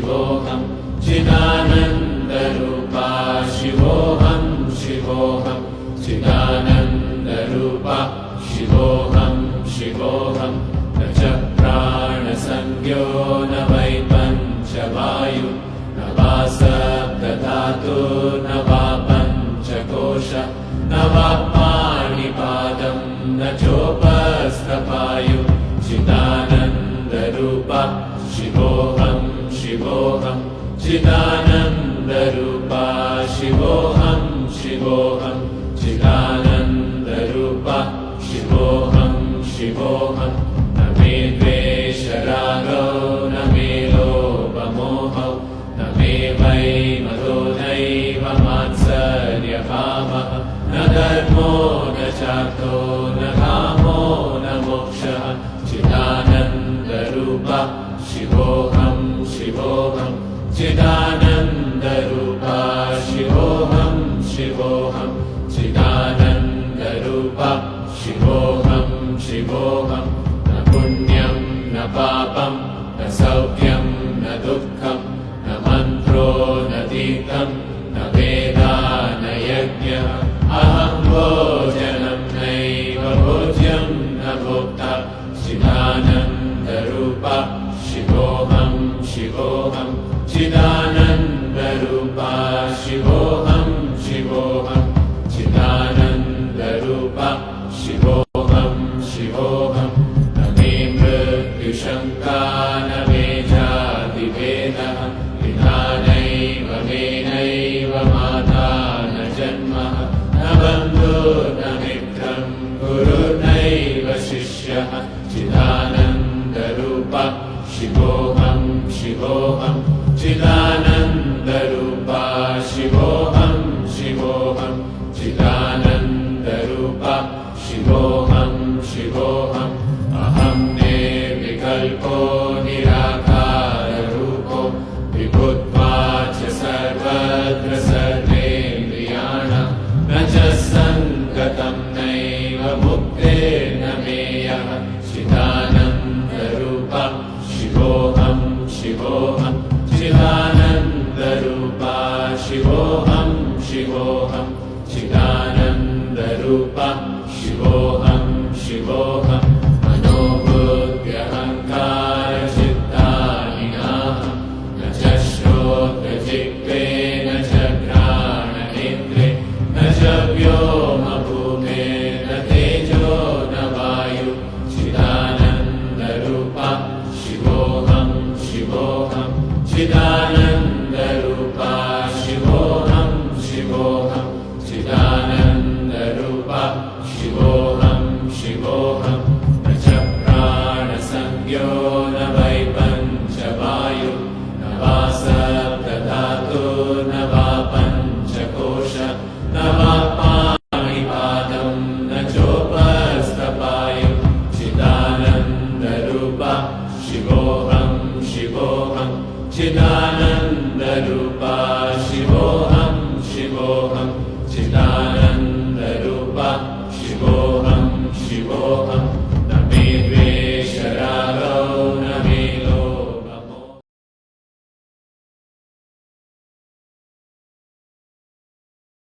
शिवोऽहं चिदानन्दरूपा शिवोऽहं शिवोऽहं चिदानन्दरूपा शिवोऽहं शिवोऽहं न च प्राणसंज्ञो न वै पञ्चवायु न वा सप्तधातुर्न वा पञ्चकोश न वा पाणिपादं न चोपस्थपायु चिदानन्दरूपा शिवोऽहं शिवोऽहं चिदानन्दरूपा शिवोऽहं शिवोऽहं चिदानन्दरूपा शिवोऽहं शिवोऽहं न मे द्वेषरागो न मे लोभमोहौ न मे वै मदो नैव मात्सर्यभावः न धर्मो न चार्थो न कामो न मोक्षः चिदानन्दरूपा शिवोऽहं शिवोऽहं चिदानन्दरूपा शिवोऽहं शिवोऽहं चिदानन्दरूपा शिवोऽहं शिवोऽहं न पुण्यं न पापं न सौख्यं न दुःखं न मन्त्रो न तीर्थं न वेदा न यज्ञः अहं भोजनं नैव भोज्यं न भोक्ता चिदानन्दरूपा शिवोऽहं शिवोऽहं चिदानन्दरूपा शिवोऽहं शिवोऽहं चिदानन्दरूपा शिवोऽहं शिवोऽहं न मे मृत्युशङ्का न मे जातिभेदः पिता नैव मे नैव माता न जन्मः न बन्धुर्न मित्रं गुरुर्नैव शिष्यः चिदानन्दरूपा शिवोऽहं शिवोऽहं चिदानन्दरूपा शिवोऽहं शिवोऽहं चिदानन्दरूपा शिवोऽहं शिवोऽहम् अहं निर्विकल्पो निराकाररूपो विभुत्वाच्च सर्वत्र सर्वेन्द्रियाणां न च सङ्गतं नैव मुक्तिर्न मेयः चिदानन्दरूपा शिवोऽहं शिवोऽहं चिदानन्दरूपा शिवोऽहं शिवोऽहं चिदानन्दरूपा शिवोऽहं शिवोऽहं मनोबुद्ध्यहङ्कारचित्तानि नाहं न च श्रोत्रजिह्वे न च घ्राणनेत्रे न च व्योमभूमेर्न तेजो न वायु चिदानन्दरूपा शिवोऽहं शिवोऽहं चिदानन्दरूपा शिवोऽहं शिवोऽहं चिदानन्दरूपा शिवोऽहं शिवोऽहं न च प्राणसंज्ञो न वै पञ्चवायु न वा सप्तधातुर्न वा पञ्चकोश न वा पाणिपादं न चोपस्थपायु चिदानन्दरूपा शिवोऽहं शिवोऽहं चिदानन्दरूपा